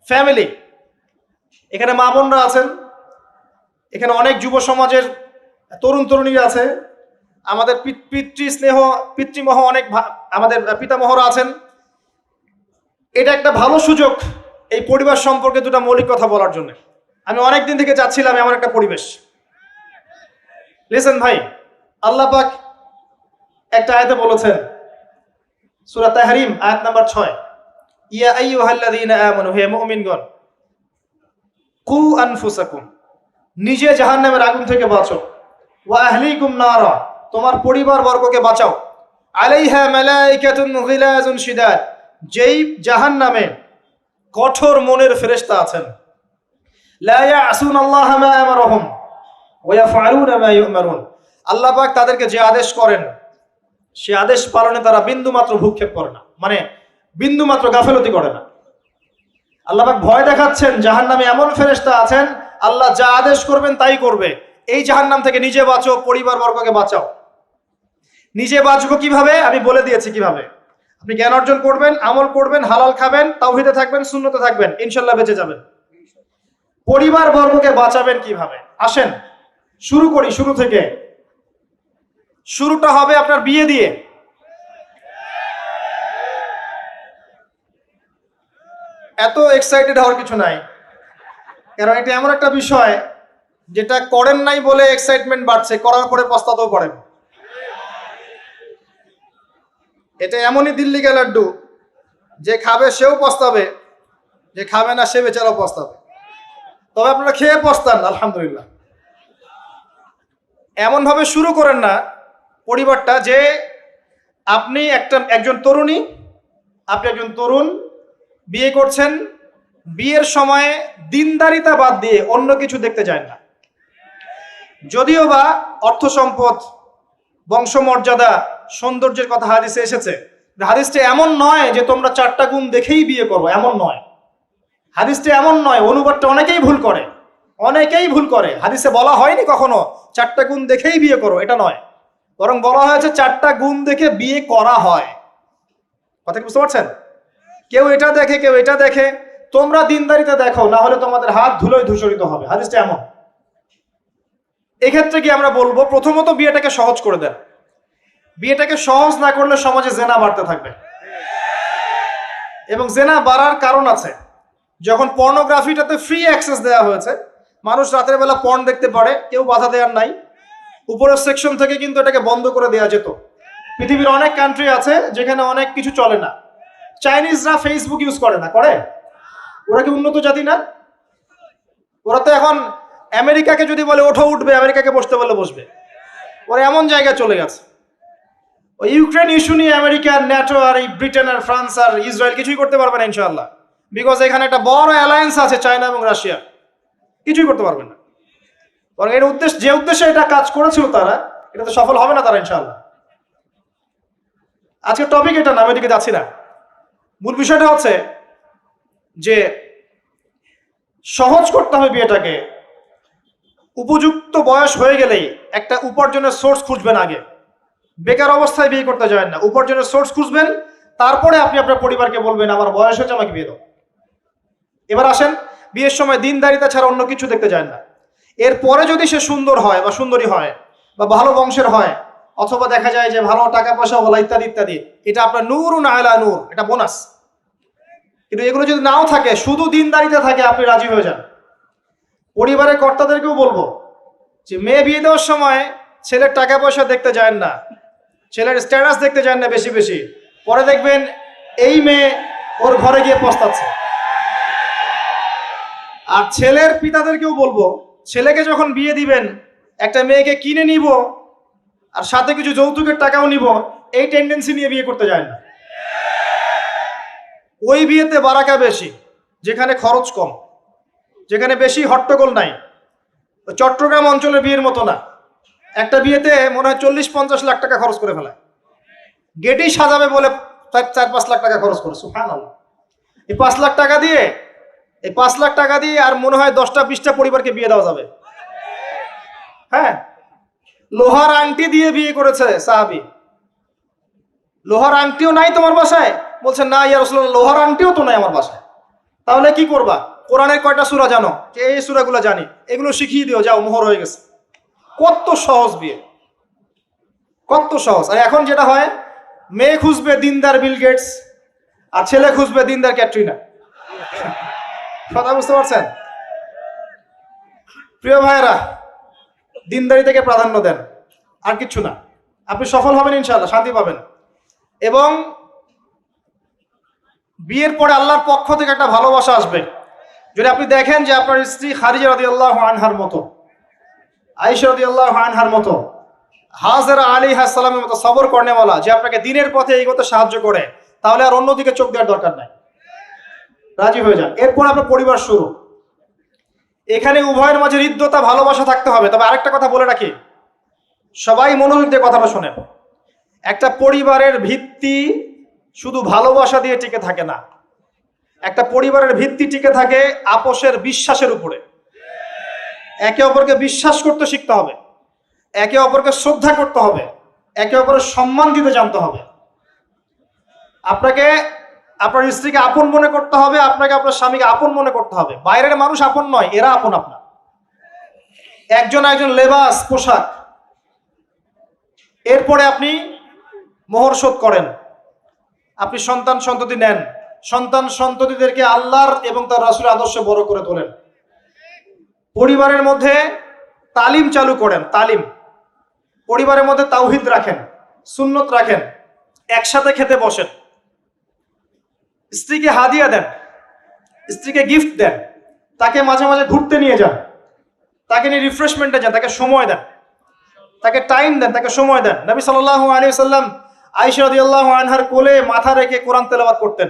Family. এখানে মা বোনরা আছেন, এখানে অনেক যুব সমাজের তরুণ তরুণীরা আছে, আমাদের পিতৃমহ অনেক আমাদের পিতামহরা আছেন। এটা একটা ভালো সুযোগ এই পরিবার সম্পর্কে দুটো মৌলিক কথা বলার জন্য। আমি অনেক দিন থেকে চাচ্ছিলাম এমন একটা পরিবেশ। লিসেন ভাই, আল্লাহ পাক একটা আয়াতে বলেছেন, সূরা তাহরিম আয়াত নাম্বার 6, ইয়া আইয়ুহাল্লাযীনা আমানু, হে মুমিনগণ, কু আনফুসাকুম, নিজে জাহান্নামের আগুন থেকে বাঁচো, ওয়া আহলিকুম নারা, তোমার পরিবার বর্গকে বাঁচাও, আলাইহা মালাইকাতুন গিলাজুন শিদাদ, যেই জাহান্নামে কঠোর মনের ফেরেশতা আছেন, লা ইয়াসুনাল্লাহা মা আমারহুম ওয়া ইয়াফআলুনা মা ইউমারুন, আল্লাহ পাক তাদেরকে যে আদেশ করেন সে আদেশ পালনে তারা বিন্দু মাত্র ভূক্ষেপ করে না, মানে বিন্দু মাত্র গাফেলতি করে না। আল্লাহ পাক ভয় দেখাচ্ছেন জাহান্নামে এমন ফেরেশতা আছেন, আল্লাহ যা আদেশ করবেন তাই করবে। এই জাহান্নাম থেকে নিজে বাঁচো, পরিবার বর্গকে বাঁচাও। নিজে বাঁচবো কিভাবে? আমি বলে দিয়েছি কিভাবে। আপনি জ্ঞান অর্জন করবেন, আমল করবেন, হালাল খাবেন, তাওহীদে থাকবেন, সুন্নতে থাকবেন, ইনশাআল্লাহ বেঁচে যাবেন। পরিবার বর্গকে বাঁচাবেন কিভাবে? আসেন শুরু করি শুরু থেকে। শুরুটা হবে আপনার বিয়ে দিয়ে। এত এক্সাইটেড হওয়ার কিছু নাই, কারণ এটা এমন একটা বিষয় যেটা করেন নাই বলে এক্সাইটমেন্ট বাড়ছে, করার পরে পস্তাতেও পারেন। এটা এমনই দিল্লি কা লাড্ডু, যে খাবে সেও পস্তাবে, যে খাবে না সে বেচারাও পস্তাবে। তবে আপনারা খেয়ে পস্তান, আলহামদুলিল্লাহ। এমন ভাবে শুরু করেন না পরিবারটা যে আপনি একজন তরুণী, আপনি একজন তরুণ, বিয়ে করছেন, বিয়ের সময় দিনদারিতা বাদ দিয়ে অন্য কিছু দেখতে যায় না। যদিও বা অর্থ সম্পদ, বংশমর্যাদা, সৌন্দর্যের কথা হাদিসে এসেছে, হাদিসটা এমন নয় যে তোমরা 4টা গুণ দেখেই বিয়ে করো, এমন নয়। হাদিসটা এমন নয়, অনুবাদটা অনেকেই ভুল করে, অনেকেই ভুল করে। হাদিসে বলা হয়নি কখনো 4টা গুণ দেখেই বিয়ে করো, এটা নয়, বরং বলা হয়েছে 4টা গুণ দেখে বিয়ে করা হয়। কথা কি বুঝতে পারছেন? কেউ এটা দেখে, কেউ এটা দেখে। তোমরা দিনদারিতে দেখো, না হলে তোমাদের হাত ধুলোয় ধূসরিত হবে। হাদিসটা এমন। এক্ষেত্রে কি আমরা বলবো, প্রথমত বিয়েটাকে সহজ করে দেন। বিয়েটাকে সহজ না করলে সমাজে জেনা বাড়তে থাকবে, এবং জেনা বাড়ার কারণ আছে। যখন পর্নোগ্রাফিটাতে ফ্রি অ্যাক্সেস দেওয়া হয়েছে, মানুষ রাতের বেলা পর্ন দেখতে পারে, কেউ বাধা দেওয়ার নাই। উপরের সেকশন থেকে কিন্তু এটাকে বন্ধ করে দেওয়া যেত। পৃথিবীর অনেক কান্ট্রি আছে যেখানে অনেক কিছু চলে না। চাইনিজরা ফেসবুক ইউজ করে না, করে? ওরা কি উন্নত জাতি না? ওরা তো এখন আমেরিকাকে যদি বলে ওঠো উঠবে, আমেরিকাকে বসতে বলে বসবে। ওরা এমন জায়গায় চলে গেছে। ওই ইউক্রেন ইস্যু নিয়ে আমেরিকা, ন্যাটো আর এই ব্রিটেন আর ফ্রান্স আর ইসরায়েল কিছুই করতে পারবে না ইনশাআল্লাহ, বিকজ এখানে একটা বড় অ্যালায়েন্স আছে চায়না এবং রাশিয়া। কিছুই করতে পারবে না। বরং এর উদ্দেশ্য, যে উদ্দেশ্যে এটা কাজ করেছিল তারা, এটা তো সফল হবে না তারা ইনশাআল্লাহ। আজকে টপিক এটা না, আমি এদিকে যাচ্ছি না। মূল বিষয়টা হচ্ছে যে সহজ করতে হবে বিয়েটাকে। উপযুক্ত বয়স হয়ে গেলেই একটা উপার্জনের সোর্স খুঁজবেন আগে। বেকার অবস্থায় বিয়ে করতে যাবেন না, উপার্জনের সোর্স খুঁজবেন, তারপরে আপনি আপনার পরিবারকে বলবেন আমার বয়স হয়েছে, আমাকে বিয়ে দাও। এবার আসেন, বিয়ের সময় দিনদারিতা ছাড়া অন্য কিছু দেখতে যায় না। এরপরে যদি সে সুন্দর হয় বা সুন্দরী হয় বা ভালো বংশের হয়, অথবা দেখা যায় যে ভালো টাকা পয়সা বলা ইত্যাদি ইত্যাদি, এটা আপনার নূরুন আলা নূর, এটা বোনাস। কিন্তু এগুলো যদি নাও থাকে, শুধু দিনদারিতে থাকে, আপনি রাজি হয়ে যান। পরিবারের কর্তাদেরকেও বলবো যে মেয়ে বিয়ে দেওয়ার সময় ছেলের টাকা পয়সা দেখতে যায় না, ছেলের স্ট্যাটাস দেখতে যায় না বেশি বেশি। পরে দেখবেন এই মেয়ে ওর ঘরে গিয়ে পস্তাচ্ছে। আর ছেলের পিতাদেরকেও বলবো, ছেলেকে যখন বিয়ে দিবেন, একটা মেয়েকে কিনে নিব আর সাথে কিছু যৌতুকের টাকাও নিব, এই টেন্ডেন্সি নিয়ে বিয়ে করতে যায় না। ওই বিয়েতে বারাকা বেশি, যেখানে খরচ কম, যেখানে বেশি হট্টগোল নাই। চট্টগ্রাম অঞ্চলের বিয়ের মতো না। একটা বিয়েতে মনে হয় 40-50 লাখ টাকা খরচ করে ফেলায়, গেটেই সাজাবে বলে 4-5 লাখ টাকা খরচ করে। সুবহানাল্লাহ। এই 5 লাখ টাকা দিয়ে, এই 5 লাখ টাকা দিয়ে আর মনে হয় 10টা-20টা পরিবারকে বিয়ে দেওয়া যাবে। হ্যাঁ, লোহার আংটি দিয়ে বিয়ে করেছে সাহাবী। লোহার আংটিও নাই তোমার বাসায়? বলছে না ইয়া রাসূলুল্লাহ, লোহার আংটিও তো নাই আমার বাসায়। তাহলে কি করবা? কোরআনের কয়টা সূরা জানো? যে এই সূরাগুলো জানি, এগুলো শিখিয়ে দিও, যাও, মোহর হয়ে গেছে। কত সহজ বিয়ে, কত সহজ। আর এখন যেটা হয়, মেয়ে খুঁজবে দিনদার বিল গেটস, আর ছেলে খুঁজবে দিনদার ক্যাটরিনা। কথা বুঝতে পারছেন? প্রিয় ভাইয়েরা, দিনদারি থেকে প্রাধান্য দেন, আর কিচ্ছু না। আপনি সফল হবেন ইনশাআল্লাহ, শান্তি পাবেন। এবং বিয়ের পরে আল্লাহর পক্ষ থেকে একটা ভালোবাসা আসবে। যদি আপনি দেখেন যে আপনার স্ত্রী খাদিজা রাদিয়াল্লাহু আনহার মতো, আয়েশা রাদিয়াল্লাহু আনহার মতো, হাজেরা আলাইহিস সালামের মতো সবর করেনেওয়ালা, যে আপনাকে দিনের পথে এগোতে সাহায্য করে, তাহলে আর অন্যদিকে চোখ দেওয়ার দরকার নাই, রাজি হয়ে যান। এরপর আপনার পরিবার শুরু। এখানে উভয়ের মাঝে হৃদ্যতা, ভালোবাসা থাকতে হবে। তবে আরেকটা কথা বলে রাখি, সবাই মনোযোগ দিয়ে কথাটা শোনেন। একটা পরিবারের ভিত্তি শুধু ভালোবাসা দিয়ে টিকে থাকে না। একটা পরিবারের ভিত্তি টিকে থাকে আপোষের বিশ্বাসের উপরে। একে অপরকে বিশ্বাস করতে শিখতে হবে, একে অপরকে শ্রদ্ধা করতে হবে, একে অপরের সম্মান দিতে জানতে হবে। আপনাকে আপনার স্ত্রীকে আপন মনে করতে হবে, আপনাকে আপনার স্বামীকে আপন মনে করতে হবে। বাইরের মানুষ আপন নয়, এরা আপন আপনার। একজন একজন লেবাস, পোশাক। এরপরে আপনি মোহর শোধ করেন, আপনি সন্তান সন্ততি নেন, সন্তান সন্ততিদেরকে আল্লাহর এবং তার রাসূলের আদর্শে বড় করে তোলেন। পরিবারের মধ্যে তালিম চালু করেন, তালিম। পরিবারের মধ্যে তাওহীদ রাখেন, সুন্নত রাখেন, একসাথে খেতে বসেন। স্ত্রীকে হাদিয়া দেন, স্ত্রীকে গিফট দেন, তাকে মাঝে মাঝে ঘুরতে নিয়ে যান, তাকে নিয়ে রিফ্রেশমেন্টে যান, তাকে সময় দেন, তাকে টাইম দেন, তাকে সময় দেন। নবী সাল্লাল্লাহু আলাইহি ওয়াসাল্লাম আয়েশা রাদিয়াল্লাহু আনহার কোলে মাথা রেখে কোরআন তেলাওয়াত করতেন।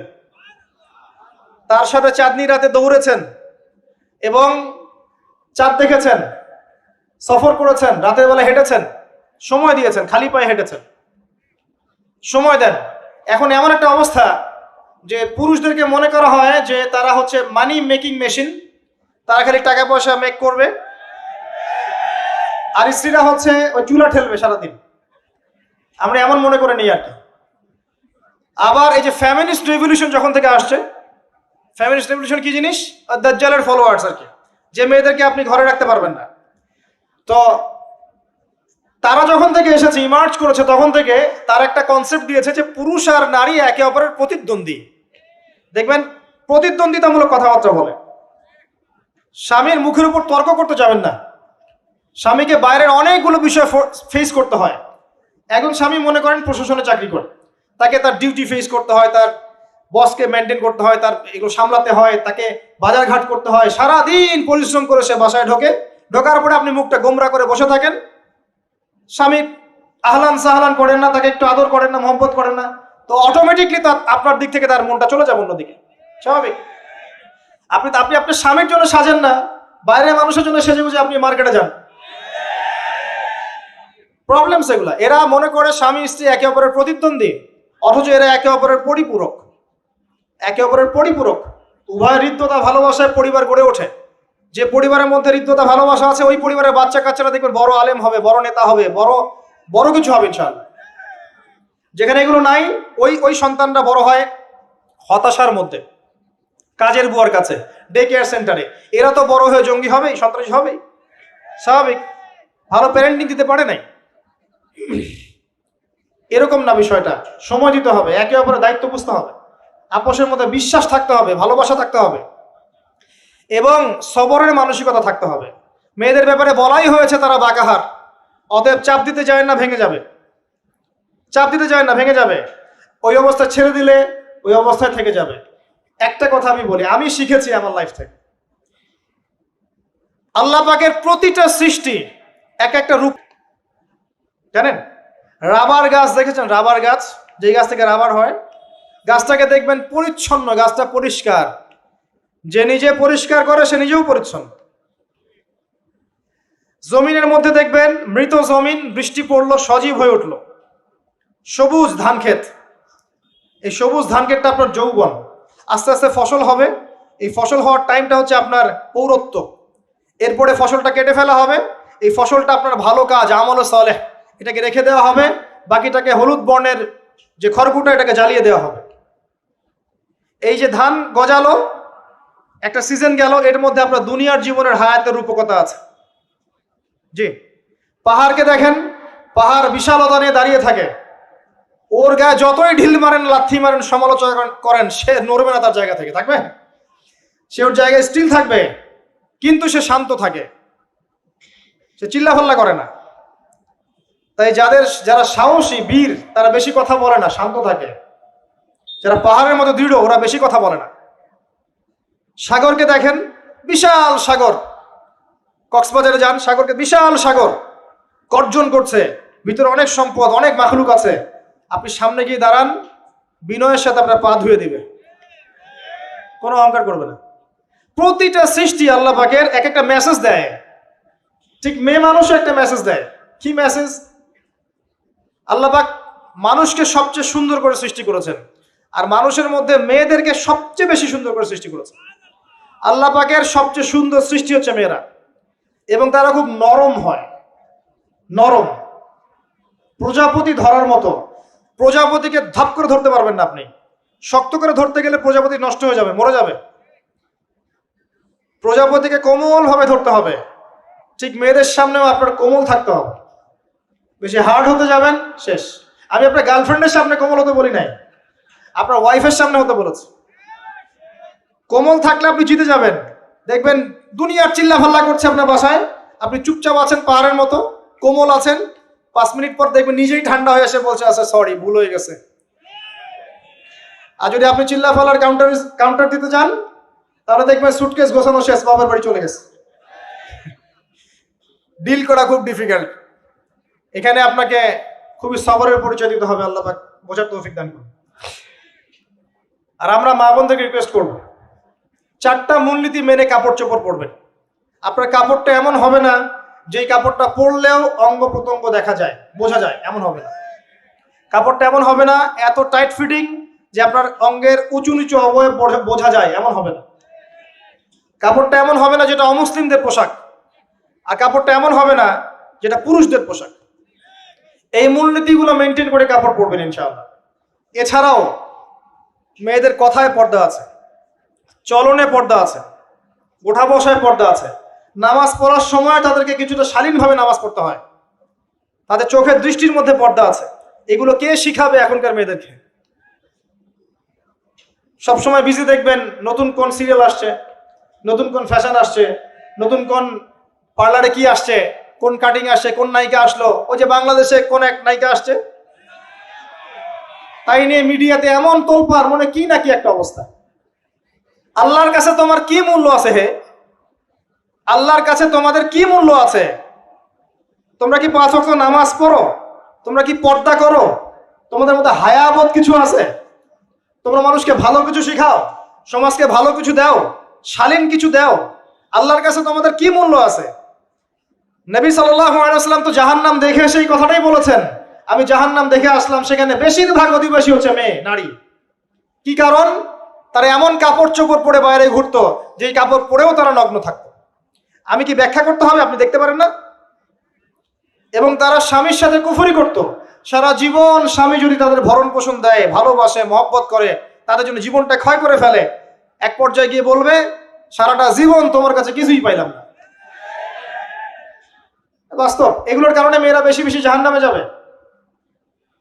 তার সাথে চাঁদনি রাতে দৌড়েছেন এবং চাঁদ দেখেছেন, সফর করেছেন, রাতের বেলা হেঁটেছেন, সময় দিয়েছেন, খালি পায়ে হেঁটেছেন। সময় দেন। এখন এমন একটা অবস্থা যে পুরুষদেরকে মনে করা হয় যে তারা হচ্ছে মানি মেকিং মেশিন, তারা খালি টাকা পয়সা মেক করবে, আর স্ত্রীরা হচ্ছে ওই চুলা ঠেলবে সারাদিন। আমরা এমন মনে করে নিই আর কি। আবার এই যে ফ্যামিনিস্ট রেভলিউশন যখন থেকে আসছে, ফ্যামিনিস্ট রেভলিউশন কি জিনিস? দাজ্জালের ফলোয়ার্স আর কি, যে মেয়েদেরকে আপনি ঘরে রাখতে পারবেন না। তো তারা যখন থেকে এসেছে, ইমার্জ করেছে, তখন থেকে তার একটা কনসেপ্ট দিয়েছে যে পুরুষ আর নারী একে অপরের প্রতিদ্বন্দ্বী। দেখবেন প্রতিদ্বন্দ্বিতামূলক কথাবার্তা বলে। স্বামীর মুখের উপর তর্ক করতে যাবেন না। স্বামীকে বাইরের অনেকগুলো বিষয় ফেস করতে হয়। একজন স্বামী মনে করেন প্রশাসনে চাকরি করে, তাকে তার ডিউটি ফেস করতে হয়, তার বসকে মেনটেন করতে হয়, তার এগুলো সামলাতে হয়, তাকে বাজার ঘাট করতে হয়, সারাদিন পরিশ্রম করে সে বাসায় ঢোকার পরে আপনি মুখটা গোমরা করে বসে থাকেন। স্বামী আহলান সাহলান করেন না, তাকে একটু আদর করেন না, মহব্বত করেন না, তো অটোমেটিকলি আপনার দিক থেকে তার মনটা চলে যাবে অন্যদিকে। স্বাভাবিক। আপনি আপনার স্বামীর জন্য সাজেন না, বাইরের মানুষের জন্য সেজে গুজে আপনি মার্কেটে যান। প্রবলেম সেগুলা। এরা মনে করে স্বামী স্ত্রী একে অপরের প্রতিদ্বন্দ্বী, অথচ এরা একে অপরের পরিপূরক। একে অপরের পরিপূরক। উভয় হৃদ্যতা ভালোবাসায় পরিবার গড়ে ওঠে। যে পরিবারের মধ্যে হৃদ্যতা ভালোবাসা আছে, ওই পরিবারের বাচ্চা কাচ্চারা দেখবেন বড় আলেম হবে, বড় নেতা হবে, বড় কিছু হবে ইনশাআল্লাহ। যেখানে এগুলো নাই, ওই সন্তানরা বড় হয় হতাশার মধ্যে, কাজের বুয়ার কাছে, ডে কেয়ার সেন্টারে। এরা তো বড় হয়ে জঙ্গি হবেই, সন্ত্রাসী হবেই, স্বাভাবিক। ভালো প্যারেন্টিং দিতে পারে নাই। এরকম না বিষয়টা। সময় দিতে হবে, একে অপরের দায়িত্ব বুঝতে হবে, আপোষের মধ্যে বিশ্বাস থাকতে হবে, ভালোবাসা থাকতে হবে এবং সবরের মানসিকতা থাকতে হবে। মেয়েদের ব্যাপারে বলাই হয়েছে তারা বাঁকাহার, অতএব চাপ দিতে যায় না, ভেঙে যাবে। চাপ দিতে যায় না, ভেঙে যাবে। ওই অবস্থায় ছেড়ে দিলে ওই অবস্থায় থেকে যাবে। একটা কথা আমি বলি, আমি শিখেছি আমার লাইফ থেকে, আল্লাহ পাকের প্রতিটা সৃষ্টি এক একটা রূপ। জানেন, রাবার গাছ দেখেছেন? রাবার গাছ, যে গাছ থেকে রাবার হয়, গাছটাকে দেখবেন পরিচ্ছন্ন, গাছটা পরিষ্কার। যে নিজে পরিষ্কার করে সে নিজেও পরিচ্ছন্ন। জমিনের মধ্যে দেখবেন মৃত জমিন, বৃষ্টি পড়লো, সজীব হয়ে উঠলো, সবুজ ধান ক্ষেত। এই সবুজ ধান ক্ষেতটা আপনার যৌবন, আস্তে আস্তে ফসল হবে। এই ফসল হওয়ার টাইমটা হচ্ছে আপনার পৌরত্ব। এরপরে ফসলটা কেটে ফেলা হবে। এই ফসলটা আপনার ভালো কাজ, আমল সালেহ, এটাকে রেখে দেওয়া হবে। বাকিটাকে হলুদ বর্ণের যে খড়কুটা, এটাকে জ্বালিয়ে দেওয়া হবে। এই যে ধান গজালো, একটা সিজন গেল, এর মধ্যে আপনার দুনিয়ার জীবনের হায়াতের রূপকতা আছে। জি, পাহাড়কে দেখেন, পাহাড় বিশালতা নিয়ে দাঁড়িয়ে থাকে, ওর গায়ে যতই ঢিল মারেন, লাথি মারেন, সমালোচনা করেন, সে নড়বে না তার জায়গা থেকে, থাকবে, সে ওর জায়গায় স্টিল থাকবে, কিন্তু সে শান্ত থাকে, সে চিল্লাফাল্লা করে না। তাই যারা সাহসী বীর তারা বেশি কথা বলে না, শান্ত থাকে। যারা পাহাড়ের মতো দৃঢ় ওরা বেশি কথা বলে না। সাগরকে দেখেন, বিশাল সাগর, কক্সবাজারে যান, সাগরকে বিশাল সাগর গর্জন করছে, ভিতরে অনেক সম্পদ, অনেক মাখলুক আছে। আপনি সামনে গিয়ে দাঁড়ান, বিনয়ের সাথে আপনার পা ধুয়ে দিবে, কোনো অহংকার করবে না। প্রতিটা সৃষ্টি আল্লাহ পাকের এক একটা মেসেজ দেয়। ঠিক মেয়ে মানুষও একটা মেসেজ দেয়। কি মেসেজ? আল্লাহ পাক মানুষকে সবচেয়ে সুন্দর করে সৃষ্টি করেছেন, আর মানুষের মধ্যে মেয়েদেরকে সবচেয়ে বেশি সুন্দর করে সৃষ্টি করেছেন। আল্লাহ পাকের সবচেয়ে সুন্দর সৃষ্টি হচ্ছে মেয়েরা, এবং তারা খুব নরম হয়, নরম, প্রজাপতি ধরার মতো। প্রজাপতিকে ধাপ করে ধরতে পারবেন না আপনি, শক্ত করে ধরতে গেলে প্রজাপতি নষ্ট হয়ে যাবে, মরে যাবে। প্রজাপতিকে কোমল ভাবে ধরতে হবে। ঠিক মেয়েদের সামনেও আপনার কোমল থাকতে হবে, বেশি হার্ড হতে যাবেন শেষ। আমি আপনার গার্লফ্রেন্ডের সামনে কোমল হতে বলি নাই, আপনার ওয়াইফের সামনে হতে বলেছি। কোমল থাকলে আপনি জিতে যাবেন। দেখবেন দুনিয়ার চিল্লা ফাল্লা করছে আপনার বাসায়, আপনি চুপচাপ আছেন পাহাড়ের মতো, কোমল আছেন। 5 মিনিট পর দেখবেন নিজেই ঠান্ডা হয়ে এসে বলছে, আচ্ছা সরি, ভুল হয়ে গেছে। আর যদি আপনি চিল্লা ফাল্লার কাউন্টার দিতে যান, তাহলে দেখবেন সুটকেস গোছানো শেষ, বাবার বাড়ি চলে গেছে। ডিল করা খুব ডিফিকাল্ট। এখানে আপনাকে খুবই সবরের পরিচয় দিতে হবে। আল্লাহ পাক বোঝার তৌফিক দান করুন। আর আমরা মা বোনদেরকে রিকোয়েস্ট করব, 4টা মূলনীতি মেনে কাপড় চোপড় পরবেন। আপনার কাপড়টা এমন হবে না যেই কাপড়টা পরলেও অঙ্গ প্রত্যঙ্গ দেখা যায়, বোঝা যায়, এমন হবে না। কাপড়টা এমন হবে না এত টাইট ফিটিং যে আপনার অঙ্গের উঁচু নিচু অবয়ব বোঝা যায়, এমন হবে না। কাপড়টা এমন হবে না যেটা অমুসলিমদের পোশাক, আর কাপড়টা এমন হবে না যেটা পুরুষদের পোশাক। এই মূলনীতিগুলো মেনটেন করে কাপড় পরবেন ইনশাআল্লাহ। এছাড়াও মেয়েদের কথায় পর্দা আছে, চলনে পর্দা আছে, ওঠা বসায় পর্দা আছে। নামাজ পড়ার সময় তাদেরকে কিছুটা শালীনভাবে নামাজ পড়তে হয়, তাদের চোখের দৃষ্টির মধ্যে পর্দা আছে। এগুলো কে শিখাবে এখনকার মেয়েদেরকে? সবসময় বিজি দেখবেন, নতুন কোন সিরিয়াল আসছে, নতুন কোন ফ্যাশন আসছে, নতুন কোন পার্লারে কি আসছে, কোন কাটিং আসছে, কোন নায়িকা আসলো। ওই যে বাংলাদেশে কোন এক নায়িকা আসছে, তাই নিয়ে মিডিয়াতে এমন তোলপাড়, মনে কি নাকি একটা অবস্থা। আল্লাহর কাছে তোমার কি মূল্য আছে হে? আল্লাহর কাছে তোমাদের কি মূল্য আছে? তোমরা কি 5 ওয়াক্ত নামাজ পড়ো? তোমরা কি পর্দা করো? তোমাদের মধ্যে হায়াবোধ কিছু আছে? তোমরা মানুষকে ভালো কিছু শেখাও, সমাজকে ভালো কিছু দাও, শালীন কিছু দাও। আল্লাহর কাছে তোমাদের কি মূল্য আছে? নবী সাল্লাল্লাহু আলাইহি ওয়াসাল্লাম তো জাহান্নাম দেখে সেই কথাটাই বলেছেন, আমি জাহান্নাম দেখে আসলাম, সেখানে বেশিরভাগ অধিবাসী হচ্ছে মেয়ে, নারী। কি কারণ? তারা এমন কাপড় চোপড় পরে বাইরে ঘুরতো, যেই কাপড় পরেও তারা নগ্ন থাকতো। আমি কি ব্যাখ্যা করতে হবে? আপনি দেখতে পারেন না? এবং তারা স্বামীর সাথে কুফরি করত। সারা জীবন স্বামী যদি তাদের ভরণ পোষণ দেয়, ভালোবাসে, মহব্বত করে, তাদের জন্য জীবনটা ক্ষয় করে ফেলে, এক পর্যায়ে গিয়ে বলবে, সারাটা জীবন তোমার কাছে কিছুই পাইলাম না। বাস্তব। এগুলোর কারণে মেয়েরা বেশি বেশি জাহান্নামে যাবে,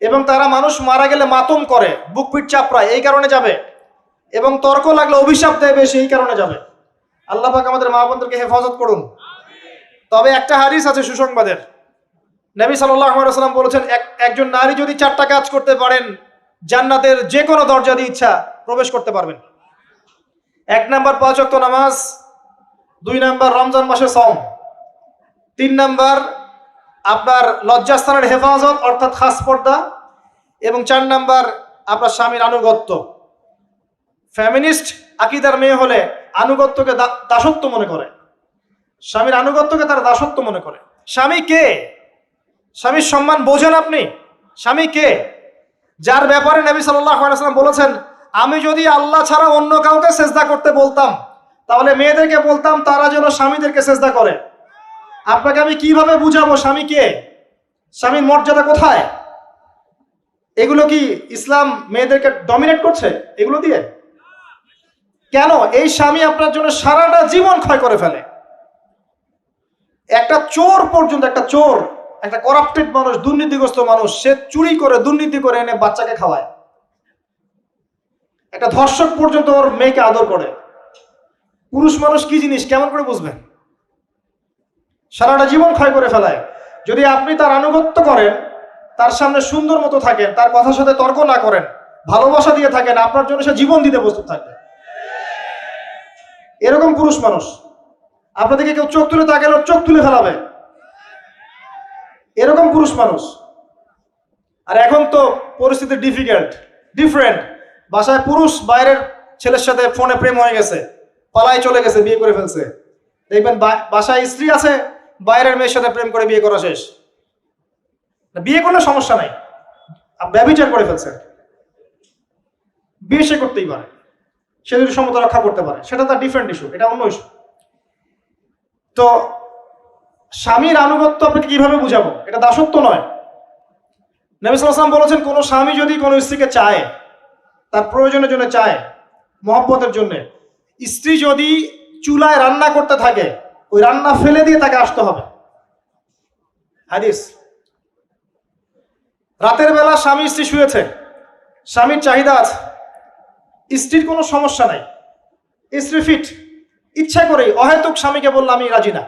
এবং তারা মানুষ মারা গেলে মাতম করে, বুক পিঠ চাপড়ায়, এই কারণে যাবে, এবং তর্ক লাগলে অভিশাপ দেয় বেশি, এই কারণে যাবে। আল্লাহ পাক আমাদের মা বোনদেরকে হেফাজত করুন। তবে একটা হাদিস আছে সুসংবাদের। নবী সাল্লাল্লাহু আলাইহি ওয়াসাল্লাম বলেছেন, একজন নারী যদি 4টা কাজ করতে পারেন, জান্নাতের যে কোনো দরজা দিয়ে ইচ্ছা প্রবেশ করতে পারবেন। 1 নাম্বার 5 ওয়াক্ত নামাজ, 2 নাম্বার রমজান মাসের সওম, 3 নাম্বার আপনার লজ্জাস্থানের হেফাজত অর্থাৎ খাস পর্দা, এবং 4 নাম্বার আপনার স্বামীর আনুগত্য। ফ্যামিনিস্ট আকীদার মেয়ে হলে আনুগত্যকে দাসত্ব মনে করে, স্বামীর আনুগত্যকে তারা দাসত্ব মনে করে। স্বামী কে? স্বামীর সম্মান বোঝেন আপনি? স্বামী কে? যার ব্যাপারে নবী সাল্লাল্লাহু আলাইহি ওয়াসাল্লাম বলেছেন, আমি যদি আল্লাহ ছাড়া অন্য কাউকে সেজদা করতে বলতাম, তাহলে মেয়েদেরকে বলতাম তারা যেন স্বামীদেরকে সেজদা করে। আপনাকে আমি কিভাবে বুঝাবো স্বামী কে, স্বামীর মর্যাদা কোথায়? এগুলো কি ইসলাম মেয়েদেরকে ডমিনেট করছে এগুলো দিয়ে? কেন? এই স্বামী আপনার জন্য সারাটা জীবন ক্ষয় করে ফেলে। একটা চোর পর্যন্ত, একটা চোর, একটা করাপ্টেড মানুষ, দুর্নীতিগ্রস্ত মানুষ, সে চুরি করে দুর্নীতি করে এনে বাচ্চাকে খাওয়ায়। একটা ধর্ষক পর্যন্ত ওর মেয়েকে আদর করে। পুরুষ মানুষ কি জিনিস কেমন করে বুঝবেন? সারাটা জীবন ক্ষয় করে ফেলায়। যদি আপনি তার আনুগত্য করেন, তার সামনে সুন্দর মতো থাকেন, তার কথার সাথে তর্ক না করেন, ভালোবাসা দিয়ে থাকেন, আপনার জন্য সে জীবন দিতে প্রস্তুত থাকবে। এরকম পুরুষ মানুষ। আপনাদেরকে কেউ চোখ তুলে তাকালে চোখ তুলে ফেলাবে, এরকম পুরুষ মানুষ। আর এখন তো পরিস্থিতি ডিফারেন্ট। বাসায় পুরুষ বাইরের ছেলের সাথে ফোনে প্রেম হয়ে গেছে, পালাই চলে গেছে, বিয়ে করে ফেলছে। দেখবেন বাসায় স্ত্রী আছে, বাইরের মেয়ের সাথে প্রেম করে বিয়ে করা শেষ। বিয়ে করলে সমস্যা নাই, ব্যভিচার করে ফেলছে। বিয়ে সে করতেই পারে, সে যদি সমতা রক্ষা করতে পারে, সেটা তার ডিফারেন্ট ইস্যু, এটা অন্য ইস্যু। তো স্বামীর আনুগত্য আপনাকে কিভাবে বুঝাবো? এটা দাসত্ব নয়। নবী সাল্লাল্লাহু আলাইহি ওয়াসাল্লাম বলেছেন, কোন স্বামী যদি কোনো স্ত্রীকে চায়, তার প্রয়োজনের জন্য চায়, মহব্বতের জন্য, স্ত্রী যদি চুলায় রান্না করতে থাকে, ওই রান্না ফেলে দিয়ে তাকে আসতে হবে। হাদিস। রাতের বেলা স্বামী স্ত্রী শুয়েছে, স্বামীর চাহিদা আছে, স্ত্রীর কোনো সমস্যা নাই, স্ত্রী ফিট, ইচ্ছা করেই অহেতুক স্বামীকে বলল আমি রাজি না,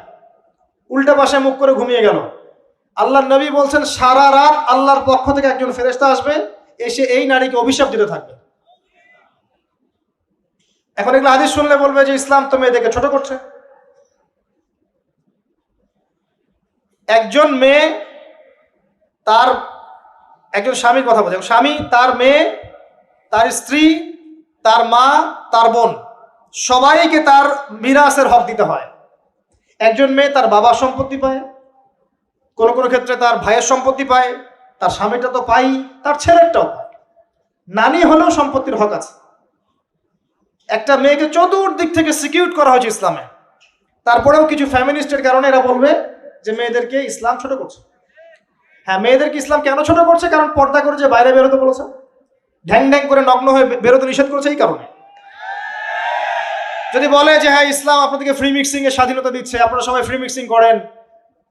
উল্টা পাশে মুখ করে ঘুমিয়ে গেল। আল্লাহর নবী বলছেন, সারা রাত আল্লাহর পক্ষ থেকে একজন ফেরেশতা আসবে, এসে এই নারীকে অভিশাপ দিতে থাকবে। এখন এগুলো হাদিস শুনলে বলবে যে ইসলাম তো মেয়েদেরকে ছোট করছে। একজন মেয়ে তার, একজন স্বামীর কথা বলছে, স্বামী তার মেয়ে, তার স্ত্রী, তার মা, তার বোন, সবাইকে তার মিরাসের হক দিতে হয়। একজন মেয়ে তার বাবার সম্পত্তি পায়, কোনো কোনো ক্ষেত্রে তার ভাইয়ের সম্পত্তি পায়, তার স্বামীটা তো পাই, তার ছেলেরটাও পায়, নানি হলেও সম্পত্তির হক আছে। একটা মেয়েকে চতুর্দিক থেকে সিকিউর করা হয়েছে ইসলামে। তারপরেও কিছু ফ্যামিলিস্টের কারণে এরা বলবে যে মেয়েদেরকে ইসলাম ছোট করছে। হ্যাঁ, মেয়েদেরকে ইসলাম কেন ছোট করছে? কারণ পর্দা করে যে বাইরে বেরোতে বলেছে, ঢ্যাং ঢ্যাং করে নগ্ন হয়ে বেরোতে নিষেধ করেছে, এই কারণে। যদি বলে যে হ্যাঁ ইসলাম আপনাদেরকে ফ্রি মিক্সিং এর স্বাধীনতা দিচ্ছে, আপনারা সবাই ফ্রি মিক্সিং করেন,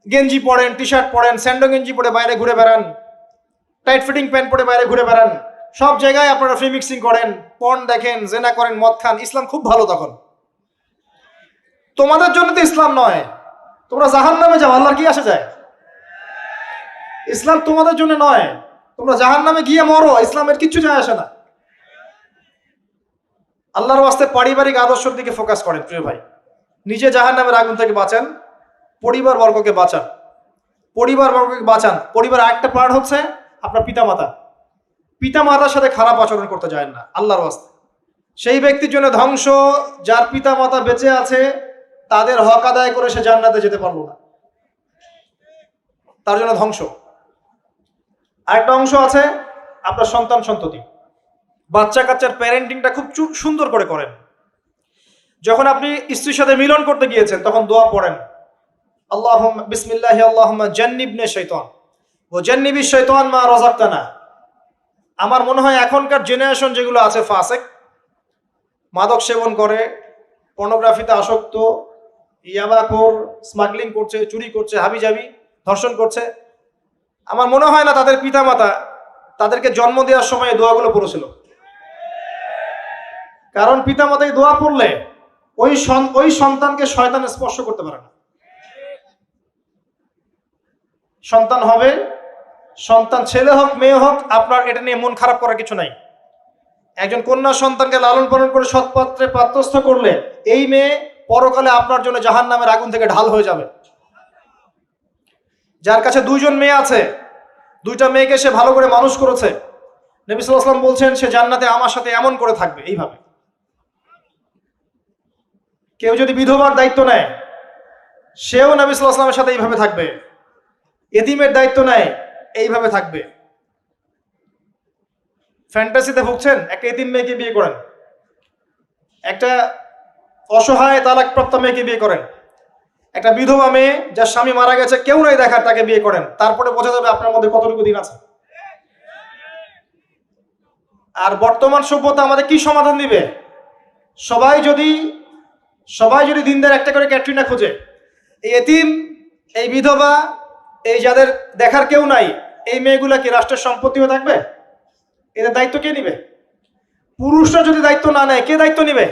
গেঞ্জি পরেন, টি শার্ট পরেন, স্যান্ডো গেঞ্জি পরে বাইরে ঘুরে বেড়ান, টাইট ফিটিং প্যান্ট পরে বাইরে ঘুরে বেড়ান, সব জায়গায় আপনারা ফ্রি মিক্সিং করেন, পর্ন দেখেন, জেনা করেন, মদ খান, ইসলাম খুব ভালো। তখন তোমাদের জন্য তো ইসলাম নয়, তোমরা জাহান্নামে যাও, আল্লাহর কি আসে যায়? ইসলাম তোমাদের জন্য নয়, তোমরা জাহান্নামে গিয়ে মরো, ইসলামের কিচ্ছু যায় আসে না। আল্লাহর ওয়াস্তে পারিবারিক আদর্শের দিকে ফোকাস করেন প্রিয় ভাই। নিজে জাহান্নামের আগুন থেকে বাঁচান, পরিবার বর্গকে বাঁচান, পরিবার আরেকটা পার্ট হচ্ছে আপনার পিতামাতার সাথে খারাপ আচরণ করতে যায় না আল্লাহর ওয়াস্তে। সেই ব্যক্তির জন্য ধ্বংস, যার পিতামাতা বেঁচে আছে, তাদের হক আদায় করে সে জান্নাতে যেতে পারলো না, তার জন্য ধ্বংস। আরেকটা অংশ আছে আপনার সন্তান সন্ততি, বাচ্চা কাচ্চার প্যারেন্টিংটা খুব সুন্দর করে করেন। যখন আপনি স্ত্রীর সাথে মিলন করতে গিয়েছেন, তখন দোয়া পড়েন, আল্লাহুম্মা বিসমিল্লাহি আল্লাহুম্মা জান্নিবনা শাইতান ওয়া জান্নিবিশ শাইতান মা রাযাকতানা। আমার মনে হয় এখনকার জেনারেশন যেগুলো আছে ফাসেক, মাদক সেবন করে, পর্নোগ্রাফিতে আসক্ত, ইয়াবাখোর, স্মাগলিং করছে, চুরি করছে, হাবিজাবি, ধর্ষণ করছে, আমার মনে হয় না তাদের পিতামাতা তাদেরকে জন্ম দেওয়ার সময় এই দোয়াগুলো পড়েছিল। কারণ পিতামাতা এই দোয়া পড়লে ওই সন্তানকে শয়তান স্পর্শ করতে পারে না। সন্তান হবে, সন্তান ছেলে হোক মেয়ে হোক, আপনার এটা নিয়ে মন খারাপ করার কিছু নাই। একজন কন্যা সন্তানকে লালন পালন করে সৎপাত্রে পাত্রস্থ করলে এই মেয়ে পরকালে আপনার জন্য জাহান্নামের আগুন থেকে ঢাল হয়ে যাবে। যার কাছে দুইজন মেয়ে আছে, দুইটা মেয়েকে সে ভালো করে মানুষ করেছে, নবী সাল্লাল্লাহু আলাইহি ওয়াসাল্লাম বলছেন সে জান্নাতে আমার সাথে এমন করে থাকবে, এইভাবে। কেউ যদি বিধবার দায়িত্ব নেয়, সেও নবী সাল্লাল্লাহু আলাইহি ওয়াসাল্লামের সাথে এইভাবে থাকবে। এতিমের দায়িত্ব নেয়, এইভাবে থাকবে। ফ্যান্টাসিতে ভুগছেন, একটা এতিম মেয়েকে বিয়ে করেন, একটা অসহায় তালাকপ্রাপ্ত মেয়েকে বিয়ে করেন, একটা বিধবা মেয়ে যার স্বামী মারা গেছে, কেউ নাই দেখার, তাকে বিয়ে করেন, তারপরে বোঝা যাবে আপনার মধ্যে কতটুকু দিন আছে। আর বর্তমান সভ্যতা আমাদের কি সমাধান দিবে? সবাই যদি দিনদার একটা করে ক্যাটরিনা খোঁজে, এই এতিম, এই বিধবা, এই যাদের দেখার কেউ নাই, এই মেয়েগুলা কি রাষ্ট্রের সম্পত্তি হয়ে থাকবে? এদের দায়িত্ব কে নিবে? পুরুষরা যদি দায়িত্ব না নেয়, কে দায়িত্ব নিবে?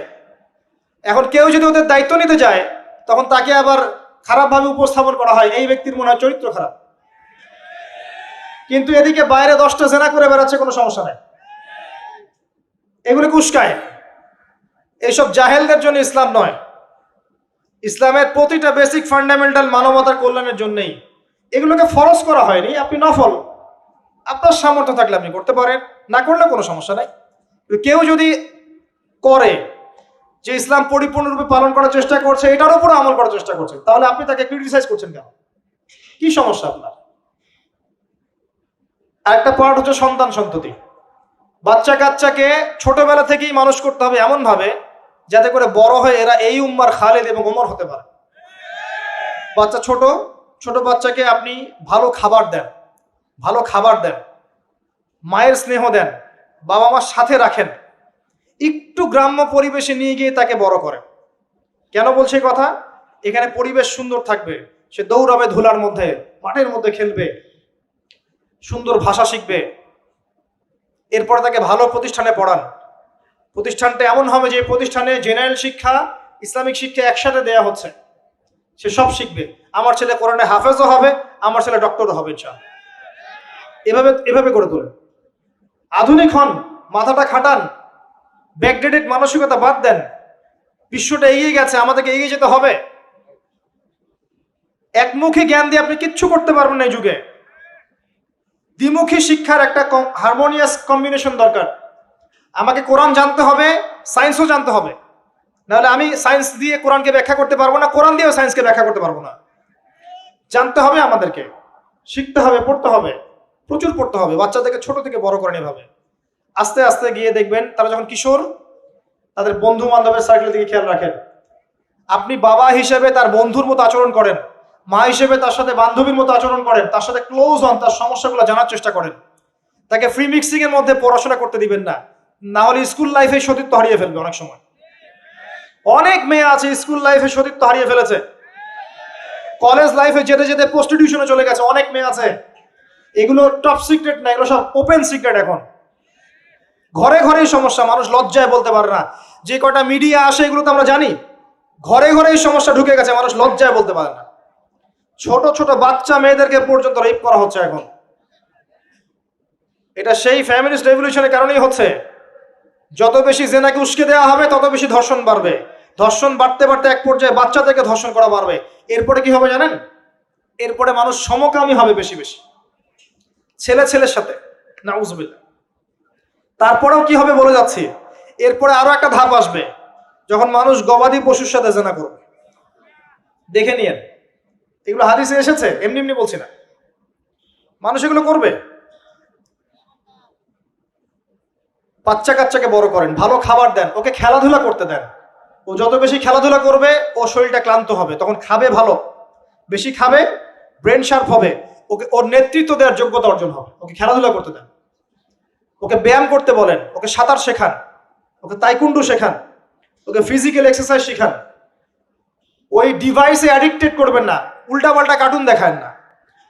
এখন কেউ যদি ওদের দায়িত্ব নিতে যায়, তখন তাকে আবার খারাপভাবে উপস্থাপন করা হয়, এই ব্যক্তির মনে হয় চরিত্র খারাপ। কিন্তু এদিকে বাইরে 10টা জেনা করে বেড়াচ্ছে, কোনো সমস্যা নাই, এগুলো উস্কায়। এইসব জাহেলদের জন্য ইসলাম নয়। ইসলামের প্রতিটা বেসিক ফান্ডামেন্টাল মানবতার কল্যাণের জন্যই। এগুলোকে ফরজ করা হয়নি, আপনি নফল, আপনার সামর্থ্য থাকলে আপনি করতে পারেন, না করলে কোনো সমস্যা নাই। কেউ যদি করে যে ইসলাম পরিপূর্ণরূপে পালন করার চেষ্টা করছে, এটার উপরে আমল করার চেষ্টা করছে, তাহলে আপনি তাকে ক্রিটিসাইজ করছেন কেন? কি সমস্যা আপনার? আরেকটা পার্ট হচ্ছে সন্তান সন্ততি। বাচ্চা কাচ্চাকে ছোটবেলা থেকেই মানুষ করতে হবে এমন ভাবে যাতে করে বড় হয়ে এরা এই উম্মার খালেদ এবং ওমর হতে পারে। বাচ্চা ছোট বাচ্চাকে আপনি ভালো খাবার দেন, মায়ের স্নেহ দেন, বাবা মার সাথে রাখেন, একটু গ্রাম্য পরিবেশে নিয়ে গিয়ে তাকে বড় করেন। কেন বলছে কথা? এখানে পরিবেশ সুন্দর থাকবে, সে দৌড়াবে ধুলার মধ্যে, মাঠের মধ্যে খেলবে, সুন্দর ভাষা শিখবে। এরপরে তাকে ভালো প্রতিষ্ঠানে পড়ান। প্রতিষ্ঠানটা এমন হবে যে প্রতিষ্ঠানে জেনারেল শিক্ষা, ইসলামিক শিক্ষা একসাথে দেয়া হচ্ছে, সে সব শিখবে। আমার ছেলে কোরআনে হাফেজও হবে, আমার ছেলে ডক্টরও হবে ইনশাআল্লাহ। এভাবে করে তোলেন। আধুনিক হন, মাথাটা খাটান, ব্যাকডেটেড মানসিকতা বাদ দেন। বিশ্বটা এগিয়ে গেছে, আমাদেরকে এগিয়ে যেতে হবে। একমুখী জ্ঞান দিয়ে আপনি কিচ্ছু করতে পারবেন না এই যুগে। দ্বিমুখী শিক্ষার একটা হারমোনিয়াস কম্বিনেশন দরকার। আমাকে কোরআন জানতে হবে, সায়েন্সও জানতে হবে, নাহলে আমি সায়েন্স দিয়ে কোরআনকে ব্যাখ্যা করতে পারবো না, কোরআন দিয়েও সায়েন্সকে ব্যাখ্যা করতে পারবো না। জানতে হবে, আমাদেরকে শিখতে হবে, পড়তে হবে, প্রচুর পড়তে হবে। বাচ্চাদেরকে ছোট থেকে বড় করেন এভাবে। আস্তে আস্তে গিয়ে দেখবেন তারা যখন কিশোর, তাদের বন্ধু বান্ধবের সার্কেলের দিকে খেয়াল রাখেন। আপনি বাবা হিসেবে তার বন্ধুর মতো আচরণ করেন, মা হিসেবে তার সাথে বান্ধবীর মতো আচরণ করেন, তার সাথে ক্লোজ হন, তার সমস্যাগুলো জানার চেষ্টা করেন। তাকে ফ্রি মিক্সিং এর মধ্যে পড়াশোনা করতে দিবেন না, না হলে স্কুল লাইফে সতীত্ব হারিয়ে ফেলবে। অনেক সময় অনেক মেয়ে আছে স্কুল লাইফে সতীত্ব হারিয়ে ফেলেছে, কলেজ লাইফে যেতে যেতে প্রস্টিটিউশনে চলে গেছে। অনেক মেয়ে আছে, এগুলো টপ সিক্রেট না, এগুলো সব ওপেন সিক্রেট। এখন ঘরে ঘরেই সমস্যা, মানুষ লজ্জায় বলতে পারে না। যে কটা মিডিয়া আসে এগুলো তো আমরা জানি, ঘরে ঘরেই সমস্যা ঢুকে গেছে, মানুষ লজ্জায় বলতে পারে না। ছোট ছোট বাচ্চা মেয়েদেরকে পর্যন্ত রেপ করা হচ্ছে এখন। এটা সেই ফ্যামিলিস্ট রেভলিউশনের কারণেই হচ্ছে। যত বেশি জেনাকে উস্কে দেওয়া হবে, তত বেশি ধর্ষণ বাড়বে। ধর্ষণ বাড়তে বাড়তে এক পর্যায়ে বাচ্চাদেরকে ধর্ষণ করা বাড়বে। এরপরে কি হবে জানেন? এরপরে মানুষ সমকামী হবে বেশি বেশি, ছেলের সাথে, নাউজুবিল্লাহ। তারপরেও কি হবে বলে যাচ্ছি, এরপরে আরো একটা ধাপ আসবে, যখন মানুষ গবাদি পশুর সাথে জেনা করবে। দেখে নিয়েন, এগুলো হাদিসে এসেছে, এমনি এমনি বলছি না, মানুষ এগুলো করবে। বাচ্চা কাচ্চাকে বড় করেন, ভালো খাবার দেন, ওকে খেলাধুলা করতে দেন। ও যত বেশি খেলাধুলা করবে, ও শরীরটা ক্লান্ত হবে, তখন খাবে ভালো, বেশি খাবে, ব্রেন শার্প হবে, ওকে ওর নেতৃত্ব দেওয়ার যোগ্যতা অর্জন হবে। ওকে খেলাধুলা করতে দেন, ওকে ব্যায়াম করতে বলেন, ওকে সাঁতার শেখান, ওকে তাইকুন্ডু শেখান, ওকে ফিজিক্যাল এক্সারসাইজ শেখান। ওই ডিভাইসে অ্যাডিক্টেড করবেন না, উল্টাপাল্টা কার্টুন দেখান না,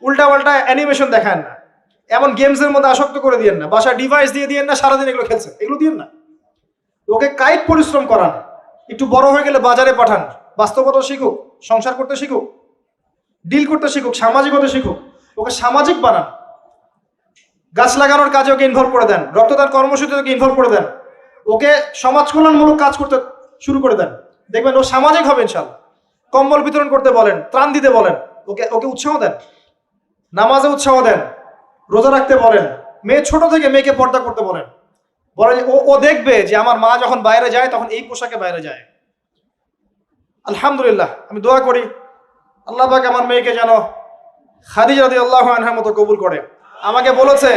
উল্টাপাল্টা অ্যানিমেশন দেখান না, এমন গেমসের মধ্যে আসক্ত করে দিয়েন না, বাসায় ডিভাইস দিয়ে দিয়েন না, সারাদিন এগুলো খেলছে, এগুলো দিয়েন না। ওকে কায়িক পরিশ্রম করান, একটু বড় হয়ে গেলে বাজারে পাঠান, বাস্তবতা শিখুক, সংসার করতে শিখুক, ডিল করতে শিখুক, সামাজিক হতে শিখুক, ওকে সামাজিক বানান। গাছ লাগানোর কাজে ওকে ইনভলভ করে দেন, রক্তদান কর্মসূচিতে ওকে ইনভলভ করে দেন, ওকে সমাজ কল্যাণমূলক কাজ করতে শুরু করে দেন, দেখবেন ও সামাজিক হবে ইনশাল্লাহ। কম্বল বিতরণ করতে বলেন, ত্রাণ দিতে বলেন, ওকে ওকে উৎসাহ দেন, নামাজে উৎসাহ দেন, রোজা রাখতে বলেন। মেয়ে ছোট থেকে মেয়েকে পর্দা করতে বলেন, বলে ও দেখবে যে আমার মা যখন বাইরে যায় তখন এই পোশাকে বাইরে যায়। আলহামদুলিল্লাহ, আমি দোয়া করি আল্লাহ পাক আমার মেয়েকে যেন খাদিজা রাদিয়াল্লাহু আনহার মতো কবুল করে। আমাকে বলেছে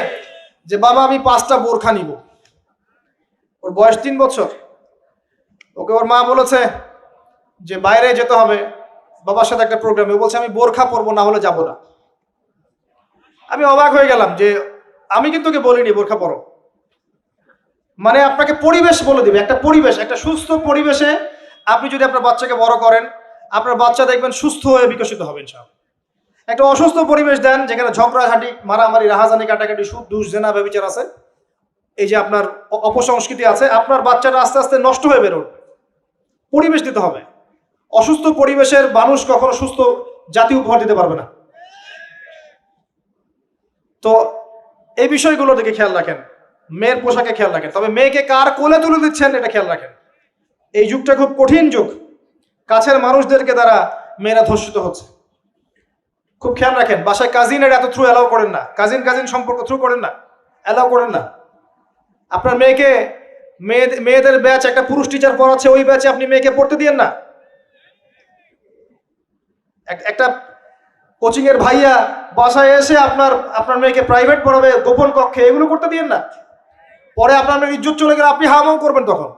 যে বাবা আমি 5টা বোরখা নিব। ওর বয়স 3 বছর। ওকে ওর মা বলেছে যে বাইরে যেতে হবে বাবার সাথে একটা প্রোগ্রামে, ও বলছে আমি বোরখা পরবো, না হলে যাবো না। আমি অবাক হয়ে গেলাম যে আমি কিন্তু ওকে বলিনি বোরখা পরো, মানে আপনাকে পরিবেশ বলে দিবে, একটা পরিবেশ, একটা সুস্থ পরিবেশে আপনি যদি আপনার বাচ্চাকে বড় করেন, আপনার বাচ্চা দেখবেন সুস্থ হয়ে বিকশিত হবে ইনশাআল্লাহ। একটা অসুস্থ পরিবেশ দেন যেখানে ঝগড়াঝাটি, মারামারি, রাহাজানি, কাটাকাটি, সুদ, দুষ, জেনা, ব্যভিচার আছে, এই যে আপনার অপসংস্কৃতি আছে, আপনার বাচ্চাটা আস্তে আস্তে নষ্ট হয়ে বেরোবে। পরিবেশ দিতে হবে। অসুস্থ পরিবেশের মানুষ কখনো সুস্থ জাতি উপহার দিতে পারবে না। তো এই বিষয়গুলোর দিকে খেয়াল রাখেন। মেয়ের পোশাকে খেয়াল রাখেন, তবে মেয়েকে কার কোলে তুলে দিচ্ছেন এটা খেয়াল রাখেন। এই যুগটা খুব কঠিন যুগ, কাছের মানুষদেরকে দ্বারা মেয়েরা ধর্ষিত হচ্ছে। খুব খেয়াল রাখেন। বাসায় কাজিনের এত থ্রু অ্যালাউ করেন না, কাজিন সম্পর্ক থ্রু করেন না, অ্যালাউ করেন না। আপনার মেয়েকে মেয়েদের ব্যাচ একটা পুরুষ টিচার পড়াচ্ছে, ওই ব্যাচে আপনি মেয়েকে পড়তে দিয়েন না। একটা কোচিং এর ভাইয়া বাসায় এসে আপনার মেয়েকে প্রাইভেট পড়াবে গোপন কক্ষে, এগুলো করতে দিয়েন না। পরে আপনার মেয়ের ইজ্জত চলে গেলে আপনি হামাও করবেন, তখন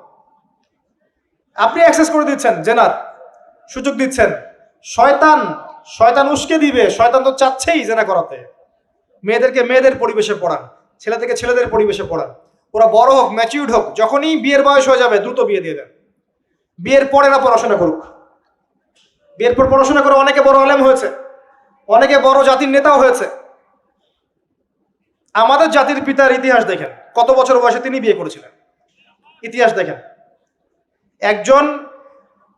আপনি অ্যাক্সেস করে দিচ্ছেন, জেনার সুযোগ দিচ্ছেন। শয়তান উস্কে দিবে, শয়তান তো চাচ্ছেই জেনা করাতে। মেয়েদেরকে মেয়েদের পরিবেশে পড়ান, ছেলেদেরকে ছেলেদের পরিবেশে পড়ান। ওরা বড় হোক, ম্যাচিউর্ড হোক, যখনই বিয়ের বয়স হয়ে যাবে দ্রুত বিয়ে দিয়ে দেন। বিয়ের পরে না পড়াশোনা করুক। বিয়ের পর পড়াশোনা করে অনেকে বড় আলেম হয়েছে, অনেকে বড় জাতির নেতাও হয়েছে। আমাদের জাতির পিতার ইতিহাস দেখেন, কত বছর বয়সে তিনি বিয়ে করেছিলেন, ইতিহাস দেখেন। একজন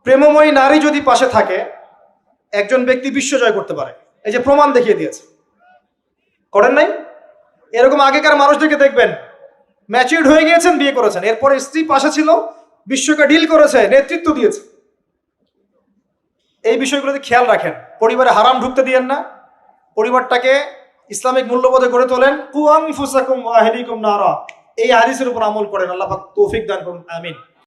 প্রেমময়ী নারী যদি পাশে থাকে, একজন ব্যক্তি বিশ্ব জয় করতে পারে। এই যে প্রমাণ দেখিয়ে দিয়েছে, করেন নাই? এরকম আগেকার মানুষদেরকে দেখবেন, ম্যাচিউরড হয়ে গিয়েছেন, বিয়ে করেছেন, এরপরে স্ত্রী পাশে ছিল, বিশ্বকে ডিল করেছে, নেতৃত্ব দিয়েছে। এই বিষয়গুলোতে খেয়াল রাখেন। পরিবারে হারাম ঢুকতে দিয়েন না। পরিবারটাকে ইসলামিক মূল্যবোধে গড়ে তোলেন। কু আনফুসাকুম ওয়া আহলিকুম নারা, এই হাদিসের উপর আমল করেন। আল্লাহ পাক তৌফিক দান করুন, আমিন।